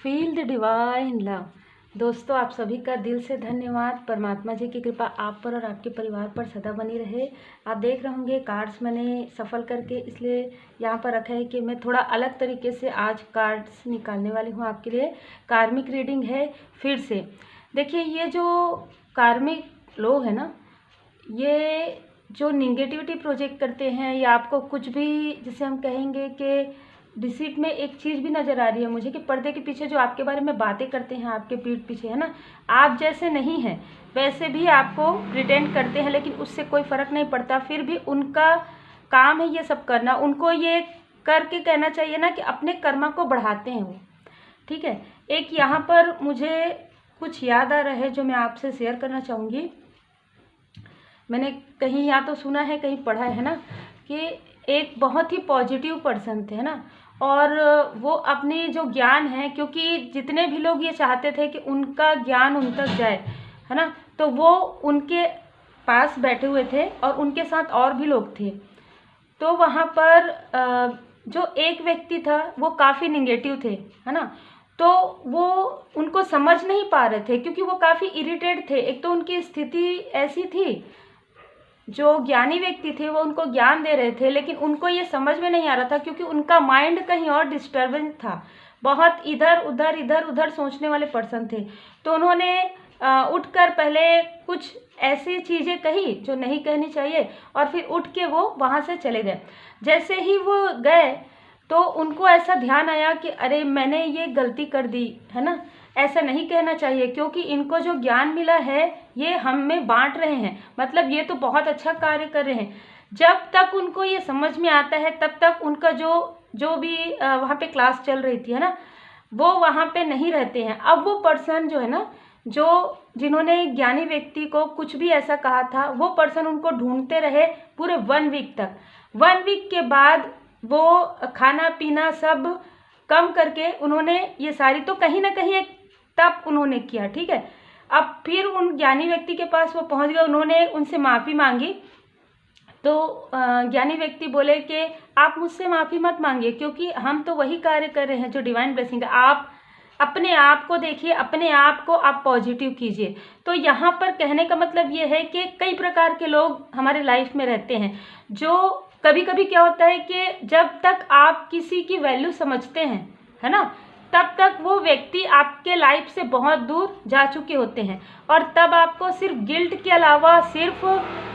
Feel the divine love. दोस्तों, आप सभी का दिल से धन्यवाद। परमात्मा जी की कृपा आप पर और आपके परिवार पर सदा बनी रहे। आप देख रहे होंगे कार्ड्स मैंने सफल करके इसलिए यहाँ पर रखा है कि मैं थोड़ा अलग तरीके से आज कार्ड्स निकालने वाली हूँ आपके लिए। कार्मिक रीडिंग है फिर से। देखिए, ये जो कार्मिक लोग हैं ना, ये जो निगेटिविटी प्रोजेक्ट करते हैं या आपको कुछ भी, जिसे हम कहेंगे कि डिसीट में एक चीज़ भी नज़र आ रही है मुझे कि पर्दे के पीछे जो आपके बारे में बातें करते हैं आपके पीठ पीछे, है ना, आप जैसे नहीं हैं वैसे भी आपको प्रिटेंड करते हैं, लेकिन उससे कोई फ़र्क नहीं पड़ता। फिर भी उनका काम है ये सब करना। उनको ये करके कहना चाहिए ना कि अपने कर्मा को बढ़ाते हैं वो। ठीक है, एक यहाँ पर मुझे कुछ याद आ रहा है जो मैं आपसे शेयर करना चाहूँगी। मैंने कहीं या तो सुना है कहीं पढ़ा है ना कि एक बहुत ही पॉजिटिव पर्सन थे, है ना, और वो अपनी जो ज्ञान है, क्योंकि जितने भी लोग ये चाहते थे कि उनका ज्ञान उन तक जाए, है ना, तो वो उनके पास बैठे हुए थे और उनके साथ और भी लोग थे। तो वहाँ पर जो एक व्यक्ति था वो काफ़ी निगेटिव थे, है ना, तो वो उनको समझ नहीं पा रहे थे क्योंकि वो काफ़ी इरिटेट थे। एक तो उनकी स्थिति ऐसी थी, जो ज्ञानी व्यक्ति थे वो उनको ज्ञान दे रहे थे, लेकिन उनको ये समझ में नहीं आ रहा था क्योंकि उनका माइंड कहीं और डिस्टर्बेंस था। बहुत इधर उधर सोचने वाले पर्सन थे। तो उन्होंने उठकर पहले कुछ ऐसी चीज़ें कही जो नहीं कहनी चाहिए और फिर उठ के वो वहाँ से चले गए। जैसे ही वो गए तो उनको ऐसा ध्यान आया कि अरे मैंने ये गलती कर दी, है ना, ऐसा नहीं कहना चाहिए क्योंकि इनको जो ज्ञान मिला है ये हम में बांट रहे हैं, मतलब ये तो बहुत अच्छा कार्य कर रहे हैं। जब तक उनको ये समझ में आता है तब तक उनका जो भी वहाँ पे क्लास चल रही थी, है ना, वो वहाँ पे नहीं रहते हैं। अब वो पर्सन जो है ना, जिन्होंने ज्ञानी व्यक्ति को कुछ भी ऐसा कहा था, वो पर्सन उनको ढूंढते रहे पूरे 1 वीक तक। 1 वीक के बाद वो खाना पीना सब कम करके उन्होंने ये सारी तो कहीं ना कहीं एक तप उन्होंने किया। ठीक है, अब फिर उन ज्ञानी व्यक्ति के पास वो पहुंच गए, उन्होंने उनसे माफ़ी मांगी। तो ज्ञानी व्यक्ति बोले कि आप मुझसे माफ़ी मत मांगिए क्योंकि हम तो वही कार्य कर रहे हैं जो डिवाइन ब्लेसिंग है। आप अपने आप को देखिए, अपने आप को आप पॉजिटिव कीजिए। तो यहाँ पर कहने का मतलब ये है कि कई प्रकार के लोग हमारे लाइफ में रहते हैं। जो कभी कभी क्या होता है कि जब तक आप किसी की वैल्यू समझते हैं, है ना, तब तक वो व्यक्ति आपके लाइफ से बहुत दूर जा चुके होते हैं और तब आपको सिर्फ गिल्ट के अलावा सिर्फ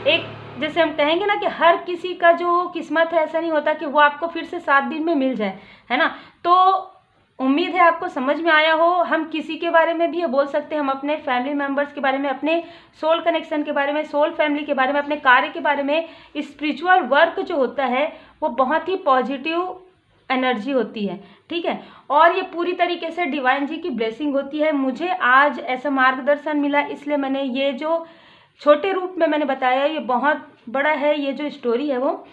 एक, जैसे हम कहेंगे ना कि हर किसी का जो किस्मत है ऐसा नहीं होता कि वो आपको फिर से 7 दिन में मिल जाए, है ना। तो उम्मीद है आपको समझ में आया हो। हम किसी के बारे में भी ये बोल सकते हैं, हम अपने फैमिली मेम्बर्स के बारे में, अपने सोल कनेक्शन के बारे में, सोल फैमिली के बारे में, अपने कार्य के बारे में। स्पिरिचुअल वर्क जो होता है वो बहुत ही पॉजिटिव एनर्जी होती है। ठीक है, और ये पूरी तरीके से डिवाइन जी की ब्लेसिंग होती है। मुझे आज ऐसा मार्गदर्शन मिला इसलिए मैंने ये जो छोटे रूप में मैंने बताया, ये बहुत बड़ा है ये जो स्टोरी है वो।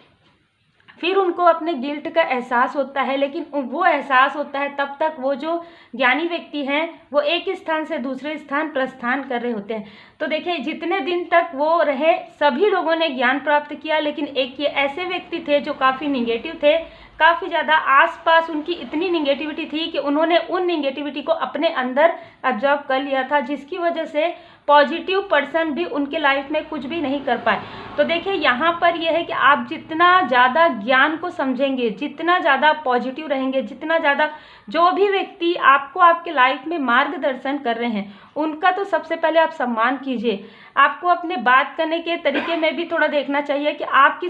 फिर उनको अपने गिल्ट का एहसास होता है, लेकिन वो एहसास होता है तब तक वो जो ज्ञानी व्यक्ति हैं वो एक स्थान से दूसरे स्थान प्रस्थान कर रहे होते हैं। तो देखिए, जितने दिन तक वो रहे सभी लोगों ने ज्ञान प्राप्त किया, लेकिन एक ये ऐसे व्यक्ति थे जो काफ़ी निगेटिव थे, काफ़ी ज़्यादा आसपास उनकी इतनी निगेटिविटी थी कि उन्होंने उन निगेटिविटी को अपने अंदर ऑब्जर्व कर लिया था, जिसकी वजह से पॉजिटिव पर्सन भी उनके लाइफ में कुछ भी नहीं कर पाए। तो देखिए, यहाँ पर यह है कि आप जितना ज़्यादा ज्ञान को समझेंगे, जितना ज़्यादा पॉजिटिव रहेंगे, जितना ज़्यादा जो भी व्यक्ति आपको आपके लाइफ में मार्गदर्शन कर रहे हैं उनका तो सबसे पहले आप सम्मान कीजिए। आपको अपने बात करने के तरीके में भी थोड़ा देखना चाहिए कि आप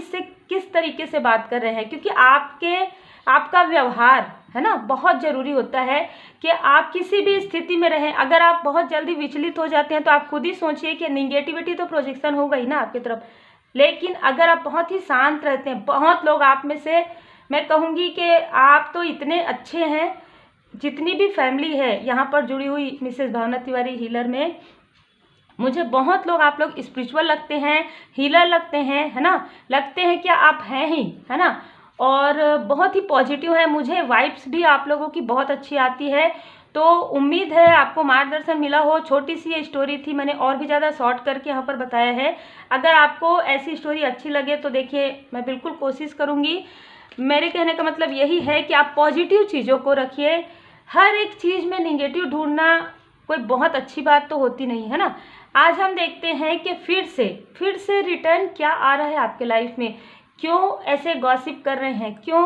किस तरीके से बात कर रहे हैं, क्योंकि आपका व्यवहार है ना बहुत ज़रूरी होता है कि आप किसी भी स्थिति में रहें। अगर आप बहुत जल्दी विचलित हो जाते हैं तो आप खुद ही सोचिए कि निगेटिविटी तो प्रोजेक्शन होगा ही ना आपकी तरफ। लेकिन अगर आप बहुत ही शांत रहते हैं, बहुत लोग आप में से, मैं कहूँगी कि आप तो इतने अच्छे हैं, जितनी भी फैमिली है यहाँ पर जुड़ी हुई मिसेस भावना तिवारी हीलर में, मुझे बहुत लोग, आप लोग स्पिरिचुअल लगते हैं, हीलर लगते हैं, है ना, लगते हैं क्या आप हैं ही, है ना, और बहुत ही पॉजिटिव है। मुझे वाइब्स भी आप लोगों की बहुत अच्छी आती है। तो उम्मीद है आपको मार्गदर्शन मिला हो। छोटी सी ये स्टोरी थी, मैंने और भी ज़्यादा शॉर्ट करके यहाँ पर बताया है। अगर आपको ऐसी स्टोरी अच्छी लगे तो देखिए, मैं बिल्कुल कोशिश करूँगी। मेरे कहने का मतलब यही है कि आप पॉजिटिव चीज़ों को रखिए, हर एक चीज़ में नेगेटिव ढूंढना कोई बहुत अच्छी बात तो होती नहीं है ना। आज हम देखते हैं कि फिर से रिटर्न क्या आ रहा है आपके लाइफ में, क्यों ऐसे गॉसिप कर रहे हैं, क्यों,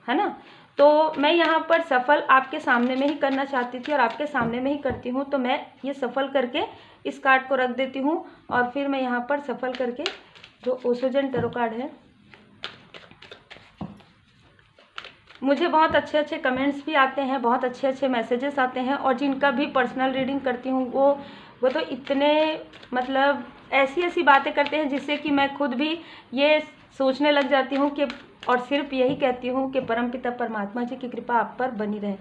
है ना। तो मैं यहाँ पर सफल आपके सामने में ही करना चाहती थी और आपके सामने में ही करती हूँ। तो मैं ये सफल करके इस कार्ड को रख देती हूँ और फिर मैं यहाँ पर सफल करके जो ओशो जन टैरो कार्ड है, मुझे बहुत अच्छे अच्छे कमेंट्स भी आते हैं, बहुत अच्छे अच्छे मैसेजेस आते हैं, और जिनका भी पर्सनल रीडिंग करती हूँ वो तो इतने मतलब ऐसी बातें करते हैं जिससे कि मैं खुद भी ये सोचने लग जाती हूँ कि, और सिर्फ यही कहती हूँ कि परमपिता परमात्मा जी की कृपा आप पर बनी रहे।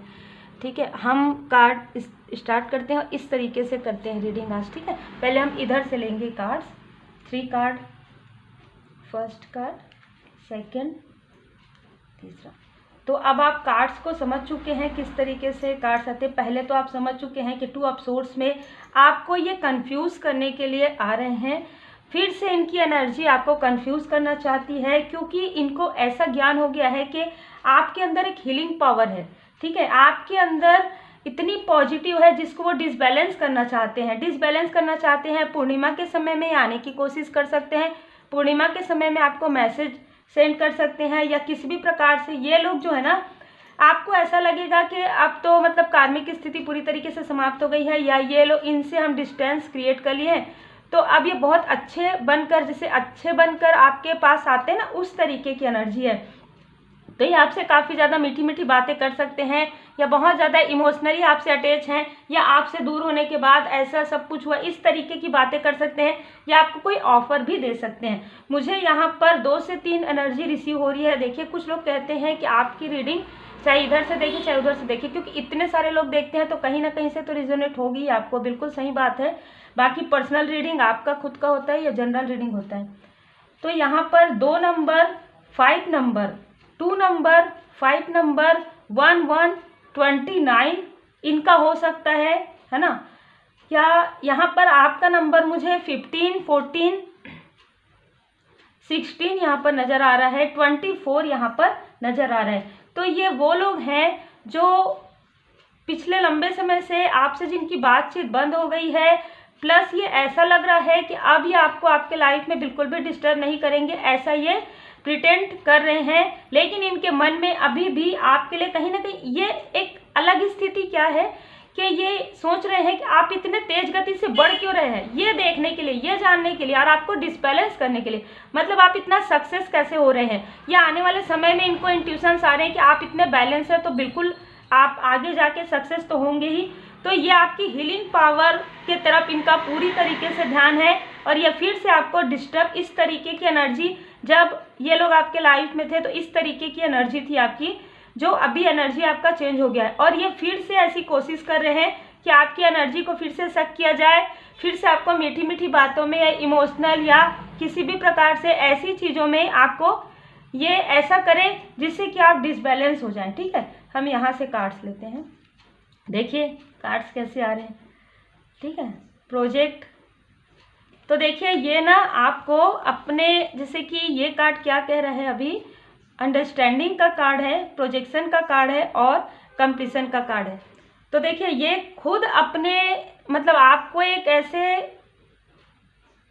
ठीक है, हम कार्ड स्टार्ट करते हैं और इस तरीके से करते हैं रीडिंग आज। ठीक है, पहले हम इधर से लेंगे cards, 3 card, first card, second, तीसरा। तो अब आप कार्ड्स को समझ चुके हैं किस तरीके से कार्ड्स आते हैं। पहले तो आप समझ चुके हैं कि 2 ऑफ सोर्ड्स में आपको ये कंफ्यूज करने के लिए आ रहे हैं। फिर से इनकी एनर्जी आपको कंफ्यूज करना चाहती है, क्योंकि इनको ऐसा ज्ञान हो गया है कि आपके अंदर एक हीलिंग पावर है। ठीक है, आपके अंदर इतनी पॉजिटिव है जिसको वो डिसबैलेंस करना चाहते हैं। पूर्णिमा के समय में आने की कोशिश कर सकते हैं, पूर्णिमा के समय में आपको मैसेज सेंड कर सकते हैं, या किसी भी प्रकार से ये लोग जो है ना, आपको ऐसा लगेगा कि अब तो मतलब कार्मिक स्थिति पूरी तरीके से समाप्त हो गई है, या ये लोग, इनसे हम डिस्टेंस क्रिएट कर लिए हैं, तो अब ये बहुत अच्छे बनकर आपके पास आते हैं ना, उस तरीके की एनर्जी है। तो ये आपसे काफ़ी ज़्यादा मीठी मीठी बातें कर सकते हैं, या बहुत ज़्यादा इमोशनली आपसे अटैच हैं, या आपसे दूर होने के बाद ऐसा सब कुछ हुआ, इस तरीके की बातें कर सकते हैं, या आपको कोई ऑफर भी दे सकते हैं। मुझे यहाँ पर 2 से 3 एनर्जी रिसीव हो रही है। देखिए, कुछ लोग कहते हैं कि आपकी रीडिंग चाहे इधर से देखिए चाहे उधर से देखिए, क्योंकि इतने सारे लोग देखते हैं तो कहीं ना कहीं से तो रिजोनेट होगी आपको, बिल्कुल सही बात है। बाकी पर्सनल रीडिंग आपका खुद का होता है या जनरल रीडिंग होता है। तो यहाँ पर 2 नंबर, 5 नंबर, 2 नंबर, 5 नंबर, 1 1 29 इनका हो सकता है ना। या यहाँ पर आपका नंबर मुझे 15 14 16 यहाँ पर नज़र आ रहा है, 24 यहाँ पर नज़र आ रहा है। तो ये वो लोग हैं जो पिछले लंबे समय से आपसे जिनकी बातचीत बंद हो गई है, प्लस ये ऐसा लग रहा है कि अब ये आपको आपके लाइफ में बिल्कुल भी डिस्टर्ब नहीं करेंगे, ऐसा ये प्रिटेंड कर रहे हैं। लेकिन इनके मन में अभी भी आपके लिए कहीं ना कहीं ये एक अलग स्थिति क्या है कि ये सोच रहे हैं कि आप इतने तेज गति से बढ़ क्यों रहे हैं, ये देखने के लिए, ये जानने के लिए, और आपको डिसबैलेंस करने के लिए। मतलब आप इतना सक्सेस कैसे हो रहे हैं, या आने वाले समय में इनको इंट्यूशंस आ रहे हैं कि आप इतने बैलेंस है तो बिल्कुल आप आगे जाके सक्सेस तो होंगे ही। तो ये आपकी हीलिंग पावर के तरफ इनका पूरी तरीके से ध्यान है, और ये फिर से आपको डिस्टर्ब, इस तरीके की एनर्जी, जब ये लोग आपके लाइफ में थे तो इस तरीके की एनर्जी थी आपकी, जो अभी एनर्जी आपका चेंज हो गया है, और ये फिर से ऐसी कोशिश कर रहे हैं कि आपकी एनर्जी को फिर से शक किया जाए, फिर से आपको मीठी मीठी बातों में या इमोशनल या किसी भी प्रकार से ऐसी चीज़ों में आपको ये ऐसा करें जिससे कि आप डिसबैलेंस हो जाएं। ठीक है, हम यहाँ से कार्ड्स लेते हैं, देखिए कार्ड्स कैसे आ रहे हैं। ठीक है, प्रोजेक्ट। तो देखिए ये ना आपको अपने, जैसे कि ये कार्ड क्या कह रहा है अभी, अंडरस्टैंडिंग का कार्ड है, प्रोजेक्शन का कार्ड है और कंप्लीशन का कार्ड है। तो देखिए ये खुद अपने मतलब आपको एक ऐसे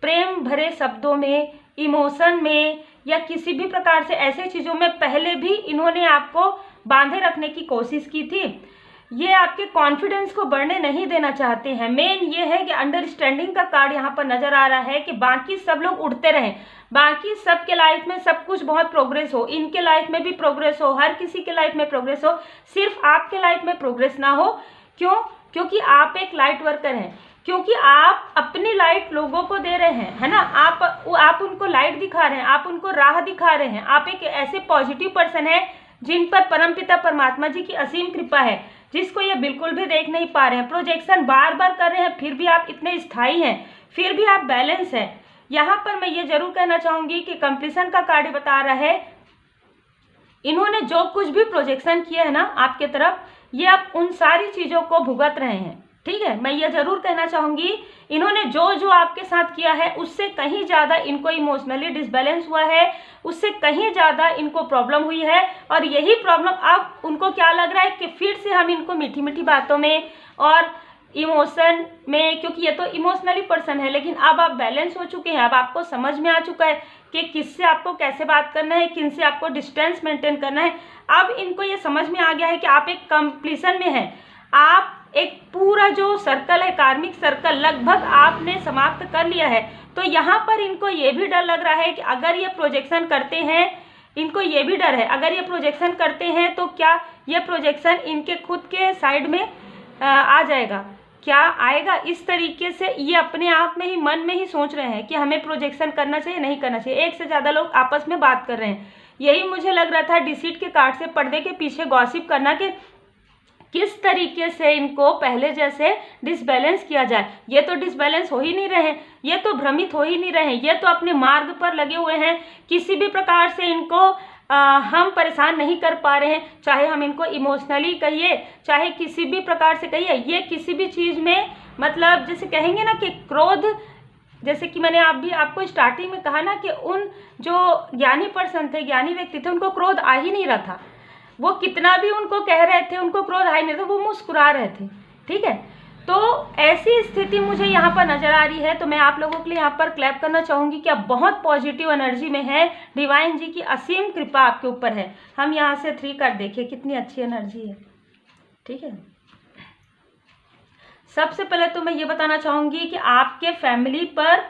प्रेम भरे शब्दों में, इमोशन में, या किसी भी प्रकार से ऐसे चीज़ों में पहले भी इन्होंने आपको बांधे रखने की कोशिश की थी। ये आपके कॉन्फिडेंस को बढ़ने नहीं देना चाहते हैं। मेन ये है कि अंडरस्टैंडिंग का कार्ड यहाँ पर नज़र आ रहा है कि बाकी सब लोग उड़ते रहें, बाकी सबके लाइफ में सब कुछ बहुत प्रोग्रेस हो, इनके लाइफ में भी प्रोग्रेस हो, हर किसी के लाइफ में प्रोग्रेस हो, सिर्फ आपके लाइफ में प्रोग्रेस ना हो। क्यों? क्योंकि आप एक लाइट वर्कर हैं, क्योंकि आप अपनी लाइट लोगों को दे रहे हैं, है ना। आप उनको लाइट दिखा रहे हैं, आप उनको राह दिखा रहे हैं। आप एक ऐसे पॉजिटिव पर्सन हैं जिन पर परमपिता परमात्मा जी की असीम कृपा है, जिसको ये बिल्कुल भी देख नहीं पा रहे हैं। प्रोजेक्शन बार बार कर रहे हैं, फिर भी आप इतने स्थायी हैं, फिर भी आप बैलेंस हैं। यहाँ पर मैं ये जरूर कहना चाहूँगी कि कंप्लीशन का कार्ड बता रहा है, इन्होंने जो कुछ भी प्रोजेक्शन किया है ना आपके तरफ, ये आप उन सारी चीज़ों को भुगत रहे हैं। ठीक है, मैं ये जरूर कहना चाहूँगी, इन्होंने जो जो आपके साथ किया है उससे कहीं ज़्यादा इनको इमोशनली डिसबैलेंस हुआ है, उससे कहीं ज़्यादा इनको प्रॉब्लम हुई है। और यही प्रॉब्लम अब उनको क्या लग रहा है कि फिर से हम इनको मीठी मीठी बातों में और इमोशन में, क्योंकि ये तो इमोशनली पर्सन है, लेकिन अब आप बैलेंस हो चुके हैं, अब आपको समझ में आ चुका है कि किससे आपको कैसे बात करना है, किन से आपको डिस्टेंस मेंटेन करना है। अब इनको ये समझ में आ गया है कि आप एक कंप्लीशन में हैं, आप एक पूरा जो सर्कल है, कार्मिक सर्कल लगभग आपने समाप्त कर लिया है। तो यहाँ पर इनको ये भी डर लग रहा है कि अगर ये प्रोजेक्शन करते हैं, इनको ये भी डर है अगर ये प्रोजेक्शन करते हैं तो क्या ये प्रोजेक्शन इनके खुद के साइड में आ जाएगा, क्या आएगा। इस तरीके से ये अपने आप में ही मन में ही सोच रहे हैं कि हमें प्रोजेक्शन करना चाहिए नहीं करना चाहिए। एक से ज़्यादा लोग आपस में बात कर रहे हैं। यही मुझे लग रहा था डिसीट के कार्ड से पर्दे के पीछे गॉसिप करना कि किस तरीके से इनको पहले जैसे डिसबैलेंस किया जाए। ये तो डिसबैलेंस हो ही नहीं रहे हैं, ये तो भ्रमित हो ही नहीं रहे हैं, ये तो अपने मार्ग पर लगे हुए हैं। किसी भी प्रकार से इनको हम परेशान नहीं कर पा रहे हैं, चाहे हम इनको इमोशनली कहिए, चाहे किसी भी प्रकार से कहिए। ये किसी भी चीज़ में मतलब जैसे कहेंगे ना कि क्रोध, जैसे कि मैंने आपको स्टार्टिंग में कहा ना कि उन जो ज्ञानी पर्सन थे, ज्ञानी व्यक्ति थे, उनको क्रोध आ ही नहीं रहा था। वो कितना भी उनको कह रहे थे उनको क्रोध आ ही नहीं रहा था, वो मुस्कुरा रहे थे। ठीक है, तो ऐसी स्थिति मुझे यहाँ पर नज़र आ रही है। तो मैं आप लोगों के लिए यहाँ पर क्लैप करना चाहूँगी कि आप बहुत पॉजिटिव एनर्जी में है, डिवाइन जी की असीम कृपा आपके ऊपर है। हम यहाँ से 3 कार्ड देखिए कितनी अच्छी एनर्जी है। ठीक है, सबसे पहले तो मैं ये बताना चाहूँगी कि आपके फैमिली पर,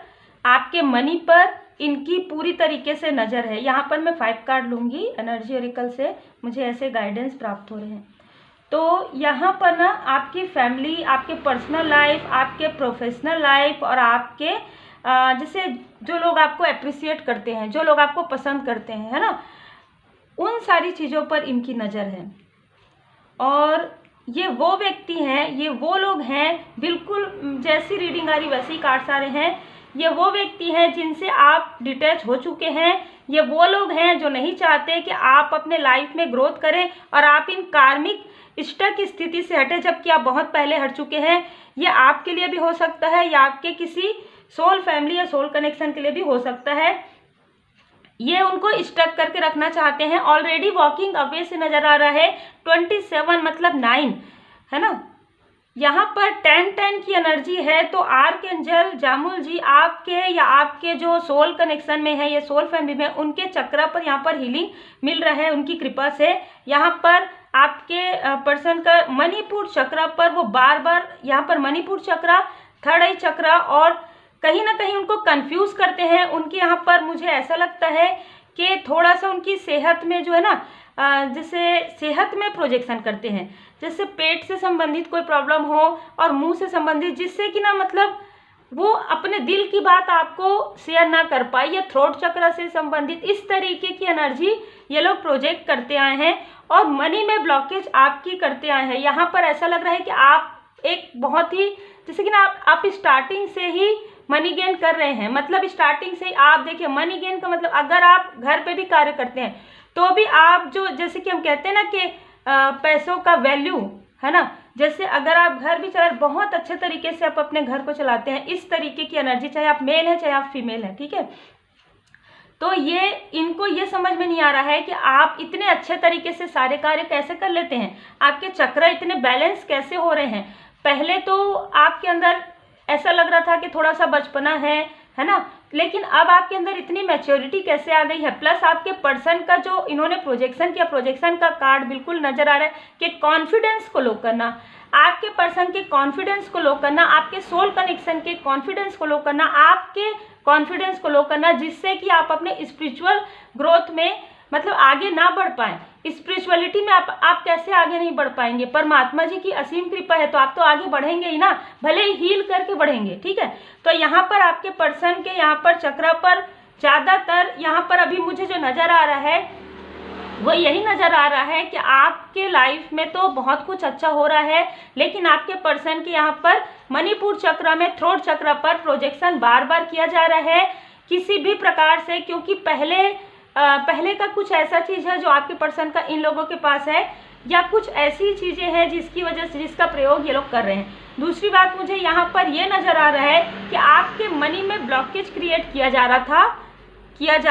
आपके मनी पर इनकी पूरी तरीके से नज़र है। यहाँ पर मैं 5 कार्ड लूँगी एनर्जी ओरेकल से, मुझे ऐसे गाइडेंस प्राप्त हो रहे हैं। तो यहाँ पर ना आपकी फैमिली, आपके पर्सनल लाइफ, आपके प्रोफेशनल लाइफ और आपके जैसे जो लोग आपको अप्रिशिएट करते हैं, जो लोग आपको पसंद करते हैं, है ना, उन सारी चीज़ों पर इनकी नज़र है। और ये वो व्यक्ति हैं, ये वो लोग हैं, बिल्कुल जैसी रीडिंग आ रही वैसे ही कार्ड्स आ रहे हैं। ये वो व्यक्ति हैं जिनसे आप डिटैच हो चुके हैं। ये वो लोग हैं जो नहीं चाहते कि आप अपने लाइफ में ग्रोथ करें और आप इन कार्मिक स्टक स्थिति से हटे, जबकि आप बहुत पहले हट चुके हैं। ये आपके लिए भी हो सकता है या आपके किसी सोल फैमिली या सोल कनेक्शन के लिए भी हो सकता है। ये उनको स्टक करके रखना चाहते हैं। ऑलरेडी वॉकिंग अवे से नजर आ रहा है 27 मतलब 9, है ना। यहाँ पर 10 की एनर्जी है। तो आर्कएंजल जामुल जी आपके या आपके जो सोल कनेक्शन में है, ये सोल फैमिली में, उनके चक्र पर यहाँ पर हीलिंग मिल रहा है उनकी कृपा से। यहाँ पर आपके पर्सन का मणिपुर चक्र पर वो बार बार यहाँ पर मणिपुर चक्र, थर्ड आई चक्र, और कहीं ना कहीं उनको कंफ्यूज करते हैं। उनके यहाँ पर मुझे ऐसा लगता है कि थोड़ा सा उनकी सेहत में जो है ना, जैसे सेहत में प्रोजेक्शन करते हैं, जैसे पेट से संबंधित कोई प्रॉब्लम हो और मुंह से संबंधित, जिससे कि ना मतलब वो अपने दिल की बात आपको शेयर ना कर पाए, या थ्रोट चक्र से संबंधित इस तरीके की एनर्जी ये लोग प्रोजेक्ट करते आए हैं और मनी में ब्लॉकेज आपकी करते आए हैं। यहाँ पर ऐसा लग रहा है कि आप एक बहुत ही जैसे कि ना आप स्टार्टिंग से ही मनी गेन कर रहे हैं। मतलब स्टार्टिंग से ही आप देखिए, मनी गेन का मतलब अगर आप घर पे भी कार्य करते हैं तो भी आप जो जैसे कि हम कहते हैं ना कि पैसों का वैल्यू है ना, जैसे अगर आप घर भी चला बहुत अच्छे तरीके से आप अपने घर को चलाते हैं, इस तरीके की एनर्जी, चाहे आप मेल है चाहे आप फीमेल हैं, ठीक है। तो ये इनको ये समझ में नहीं आ रहा है कि आप इतने अच्छे तरीके से सारे कार्य कैसे कर लेते हैं, आपके चक्र इतने बैलेंस कैसे हो रहे हैं। पहले तो आपके अंदर ऐसा लग रहा था कि थोड़ा सा बचपना है ना, लेकिन अब आपके अंदर इतनी मैच्योरिटी कैसे आ गई है। प्लस आपके पर्सन का जो इन्होंने प्रोजेक्शन किया, प्रोजेक्शन का कार्ड बिल्कुल नजर आ रहा है कि कॉन्फिडेंस को लो करना, आपके पर्सन के कॉन्फिडेंस को लो करना, आपके सोल कनेक्शन के कॉन्फिडेंस को लो करना, आपके कॉन्फिडेंस को लो करना, जिससे कि आप अपने स्पिरिचुअल ग्रोथ में मतलब आगे ना बढ़ पाएं। स्पिरिचुअलिटी में आप कैसे आगे नहीं बढ़ पाएंगे। परमात्मा जी की असीम कृपा है तो आप तो आगे बढ़ेंगे ही ना, भले ही हील करके बढ़ेंगे, ठीक है। तो यहाँ पर आपके पर्सन के यहाँ पर चक्र पर ज़्यादातर यहाँ पर अभी मुझे जो नज़र आ रहा है वो यही नज़र आ रहा है कि आपके लाइफ में तो बहुत कुछ अच्छा हो रहा है, लेकिन आपके पर्सन के यहाँ पर मणिपुर चक्र में, थ्रोट चक्र पर प्रोजेक्शन बार बार किया जा रहा है किसी भी प्रकार से, क्योंकि पहले का कुछ ऐसा चीज़ है जो आपके पर्सन का इन लोगों के पास है। या कुछ ऐसी चीज़ें हैं जिसकी वजह से जिसका प्रयोग ये लोग कर रहे हैं। दूसरी बात मुझे यहाँ पर ये नज़र आ रहा है कि आपके मनी में ब्लॉकेज क्रिएट किया जा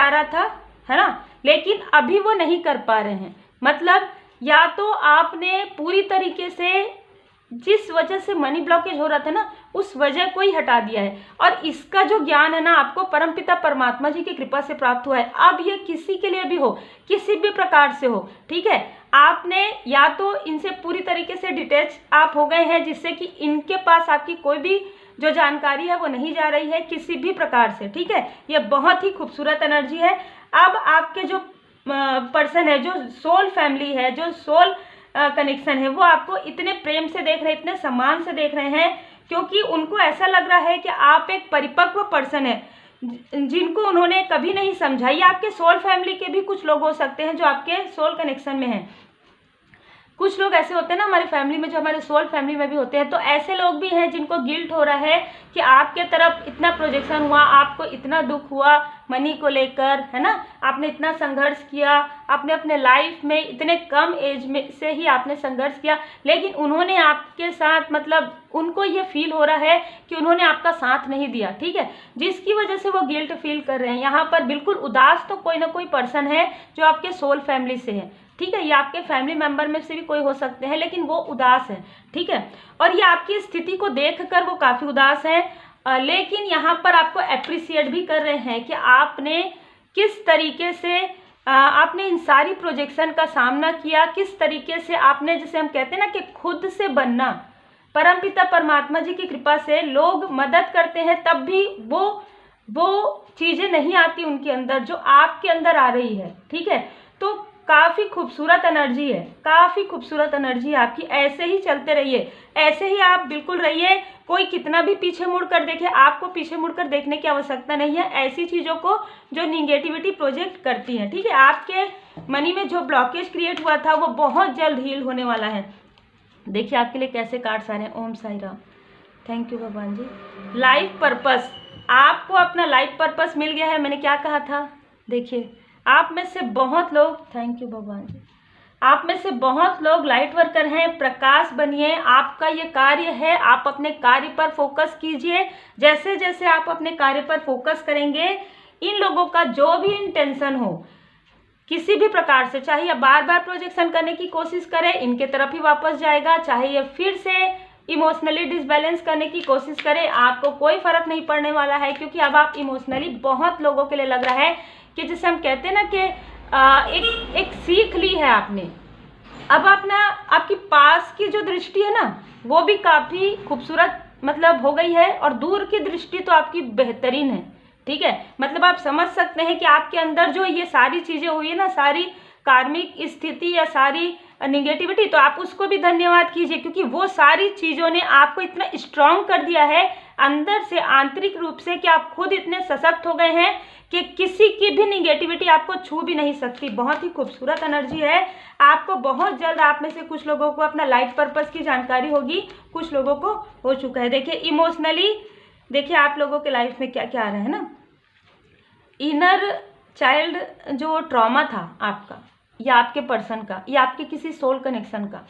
रहा था, है ना, लेकिन अभी वो नहीं कर पा रहे हैं। मतलब या तो आपने पूरी तरीके से जिस वजह से मनी ब्लॉकेज हो रहा था ना, उस वजह को ही हटा दिया है, और इसका जो ज्ञान है ना आपको परमपिता परमात्मा जी की कृपा से प्राप्त हुआ है। अब ये किसी के लिए भी हो, किसी भी प्रकार से हो, ठीक है, आपने या तो इनसे पूरी तरीके से डिटैच आप हो गए हैं, जिससे कि इनके पास आपकी कोई भी जो जानकारी है वो नहीं जा रही है किसी भी प्रकार से, ठीक है। ये बहुत ही खूबसूरत एनर्जी है। अब आपके जो पर्सन है, जो सोल फैमिली है, जो सोल कनेक्शन है, वो आपको इतने प्रेम से देख रहे हैं, इतने सम्मान से देख रहे हैं, क्योंकि उनको ऐसा लग रहा है कि आप एक परिपक्व पर्सन है जिनको उन्होंने कभी नहीं समझा। ये आपके सोल फैमिली के भी कुछ लोग हो सकते हैं जो आपके सोल कनेक्शन में हैं। कुछ लोग ऐसे होते हैं ना हमारे फैमिली में, जो हमारे सोल फैमिली में भी होते हैं। तो ऐसे लोग भी हैं जिनको गिल्ट हो रहा है कि आपके तरफ इतना प्रोजेक्शन हुआ, आपको इतना दुख हुआ मनी को लेकर, है ना, आपने इतना संघर्ष किया, आपने अपने लाइफ में इतने कम एज में से ही आपने संघर्ष किया, लेकिन उन्होंने आपके साथ, मतलब उनको ये फील हो रहा है कि उन्होंने आपका साथ नहीं दिया, ठीक है, जिसकी वजह से वो गिल्ट फील कर रहे हैं। यहाँ पर बिल्कुल उदास तो कोई ना कोई पर्सन है जो आपके सोल फैमिली से है, ठीक है, ये आपके फैमिली मेंबर में से भी कोई हो सकते हैं, लेकिन वो उदास है, ठीक है, और ये आपकी स्थिति को देखकर वो काफ़ी उदास है, लेकिन यहाँ पर आपको अप्रिशिएट भी कर रहे हैं कि आपने किस तरीके से आपने इन सारी प्रोजेक्शन का सामना किया, किस तरीके से आपने, जैसे हम कहते हैं ना कि खुद से बनना। परमपिता परमात्मा जी की कृपा से लोग मदद करते हैं, तब भी वो चीज़ें नहीं आती उनके अंदर जो आपके अंदर आ रही है, ठीक है। तो काफ़ी खूबसूरत एनर्जी है, काफ़ी खूबसूरत एनर्जी है आपकी। ऐसे ही चलते रहिए, ऐसे ही आप बिल्कुल रहिए। कोई कितना भी पीछे मुड़ कर देखे, आपको पीछे मुड़ कर देखने की आवश्यकता नहीं है ऐसी चीज़ों को जो निगेटिविटी प्रोजेक्ट करती हैं, ठीक है। आपके मनी में जो ब्लॉकेज क्रिएट हुआ था वो बहुत जल्द हील होने वाला है। देखिए आपके लिए कैसे कार्ड्स आ रहे हैं। ओम साई राम। थैंक यू भगवान जी। लाइफ पर्पस, आपको अपना लाइफ पर्पस मिल गया है। मैंने क्या कहा था, देखिए आप में से बहुत लोग, थैंक यू भगवान जी, आप में से बहुत लोग लाइट वर्कर हैं। प्रकाश बनिए, आपका ये कार्य है, आप अपने कार्य पर फोकस कीजिए। जैसे जैसे आप अपने कार्य पर फोकस करेंगे, इन लोगों का जो भी इंटेंशन हो किसी भी प्रकार से, चाहे ये बार बार प्रोजेक्शन करने की कोशिश करें, इनके तरफ ही वापस जाएगा, चाहे ये फिर से इमोशनली डिसबैलेंस करने की कोशिश करें, आपको कोई फर्क नहीं पड़ने वाला है, क्योंकि अब आप इमोशनली बहुत लोगों के लिए लग रहा है कि जैसे हम कहते हैं ना कि एक सीख ली है आपने। अब आपकी पास की जो दृष्टि है ना वो भी काफ़ी खूबसूरत मतलब हो गई है, और दूर की दृष्टि तो आपकी बेहतरीन है, ठीक है। मतलब आप समझ सकते हैं कि आपके अंदर जो ये सारी चीज़ें हुई है ना, सारी कार्मिक स्थिति या सारी निगेटिविटी, तो आप उसको भी धन्यवाद कीजिए, क्योंकि वो सारी चीज़ों ने आपको इतना स्ट्रांग कर दिया है अंदर से, आंतरिक रूप से, कि आप खुद इतने सशक्त हो गए हैं कि किसी की भी निगेटिविटी आपको छू भी नहीं सकती। बहुत ही खूबसूरत एनर्जी है। आपको बहुत जल्द, आप में से कुछ लोगों को अपना लाइफ पर्पस की जानकारी होगी, कुछ लोगों को हो चुका है। देखिए इमोशनली, देखिए आप लोगों के लाइफ में क्या क्या आ रहा है ना, इनर चाइल्ड जो ट्रॉमा था आपका या आपके पर्सन का या आपके किसी सोल कनेक्शन का,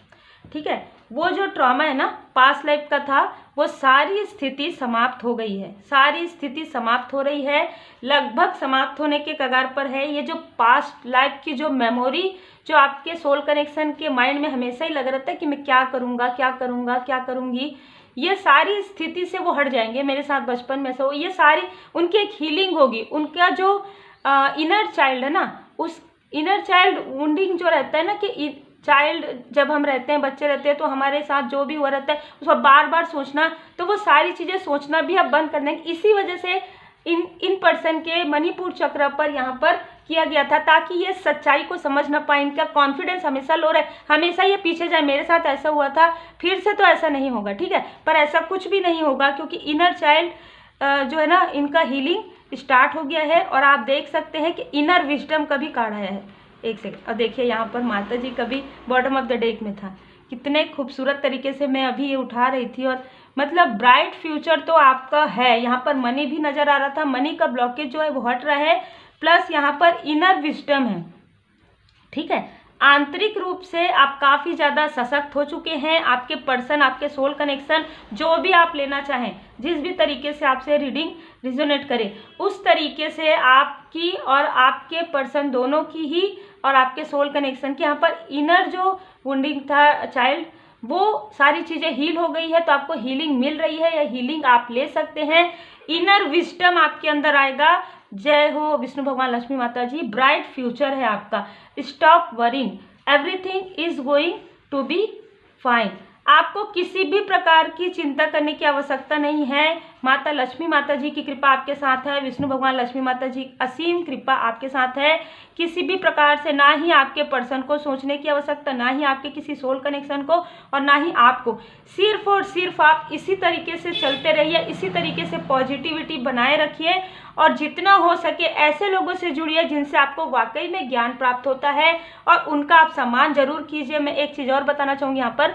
ठीक है, वो जो ट्रॉमा है ना पास्ट लाइफ का था, वो सारी स्थिति समाप्त हो गई है, सारी स्थिति समाप्त हो रही है, लगभग समाप्त होने के कगार पर है। ये जो पास्ट लाइफ की जो मेमोरी जो आपके सोल कनेक्शन के माइंड में हमेशा ही लग रहता है कि मैं क्या करूँगा, क्या करूँगा, क्या करूँगी, ये सारी स्थिति से वो हट जाएंगे। मेरे साथ बचपन में से वो, ये सारी उनकी एक हीलिंग होगी। उनका जो इनर चाइल्ड है ना, उस इनर चाइल्ड वुंडिंग जो रहता है ना, कि चाइल्ड जब हम रहते हैं, बच्चे रहते हैं, तो हमारे साथ जो भी हुआ रहता है उसको बार बार सोचना, तो वो सारी चीज़ें सोचना भी अब बंद कर देंगे। इसी वजह से इन पर्सन के मणिपुर चक्र पर यहाँ पर किया गया था, ताकि ये सच्चाई को समझ ना पाए। इनका कॉन्फिडेंस हमेशा लो रहे, हमेशा ये पीछे जाए, मेरे साथ ऐसा हुआ था, फिर से तो ऐसा नहीं होगा, ठीक है। पर ऐसा कुछ भी नहीं होगा, क्योंकि इनर चाइल्ड जो है ना, इनका हीलिंग स्टार्ट हो गया है। और आप देख सकते हैं कि इनर विजडम का भी कार्ड आया है। एक सेकंड, और देखिए यहाँ पर माता जी का भी बॉटम ऑफ द डेक में था। कितने खूबसूरत तरीके से मैं अभी ये उठा रही थी, और मतलब ब्राइट फ्यूचर तो आपका है। यहाँ पर मनी भी नज़र आ रहा था, मनी का ब्लॉकेज जो है वो हट रहा है, प्लस यहाँ पर इनर विजडम है, ठीक है। आंतरिक रूप से आप काफ़ी ज़्यादा सशक्त हो चुके हैं। आपके पर्सन, आपके सोल कनेक्शन, जो भी आप लेना चाहें, जिस भी तरीके से आपसे रीडिंग रिजोनेट करे, उस तरीके से आपकी और आपके पर्सन दोनों की ही और आपके सोल कनेक्शन की यहाँ पर इनर जो वुंडिंग था चाइल्ड, वो सारी चीज़ें हील हो गई है। तो आपको हीलिंग मिल रही है या हीलिंग आप ले सकते हैं। इनर विजडम आपके अंदर आएगा। जय हो विष्णु भगवान, लक्ष्मी माता जी। ब्राइट फ्यूचर है आपका। Stop worrying, everything is going to be fine. आपको किसी भी प्रकार की चिंता करने की आवश्यकता नहीं है। माता लक्ष्मी माता जी की कृपा आपके साथ है। विष्णु भगवान, लक्ष्मी माता जी असीम कृपा आपके साथ है। किसी भी प्रकार से ना ही आपके पर्सन को सोचने की आवश्यकता, ना ही आपके किसी सोल कनेक्शन को, और ना ही आपको। सिर्फ और सिर्फ आप इसी तरीके से चलते रहिए, इसी तरीके से पॉजिटिविटी बनाए रखिए और जितना हो सके ऐसे लोगों से जुड़िए जिनसे आपको वाकई में ज्ञान प्राप्त होता है और उनका आप सम्मान जरूर कीजिए। मैं एक चीज़ और बताना चाहूँगी यहाँ पर,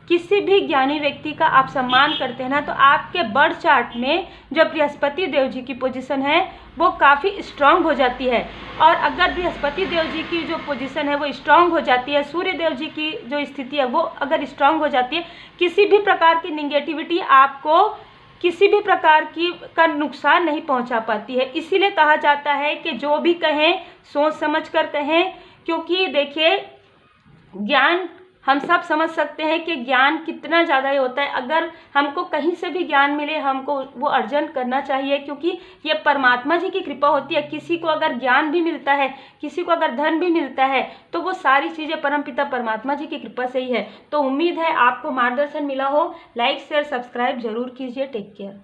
किसी भी ज्ञानी व्यक्ति का आप सम्मान करते हैं ना, तो आपके बर्थ चार्ट में जो बृहस्पति देव जी की पोजीशन है वो काफ़ी स्ट्रांग हो जाती है। और अगर बृहस्पति देव जी की जो पोजीशन है वो स्ट्रांग हो जाती है, सूर्य देव जी की जो स्थिति है वो अगर स्ट्रांग हो जाती है, किसी भी प्रकार की निगेटिविटी आपको किसी भी प्रकार की का नुकसान नहीं पहुंचा पाती है। इसीलिए कहा जाता है कि जो भी कहें सोच समझ कर कहें, क्योंकि देखिए ज्ञान हम सब समझ सकते हैं कि ज्ञान कितना ज़्यादा ही होता है। अगर हमको कहीं से भी ज्ञान मिले, हमको वो अर्जन करना चाहिए, क्योंकि ये परमात्मा जी की कृपा होती है। किसी को अगर ज्ञान भी मिलता है, किसी को अगर धन भी मिलता है, तो वो सारी चीज़ें परमपिता परमात्मा जी की कृपा से ही है। तो उम्मीद है आपको मार्गदर्शन मिला हो। लाइक शेयर सब्सक्राइब जरूर कीजिए। Take care.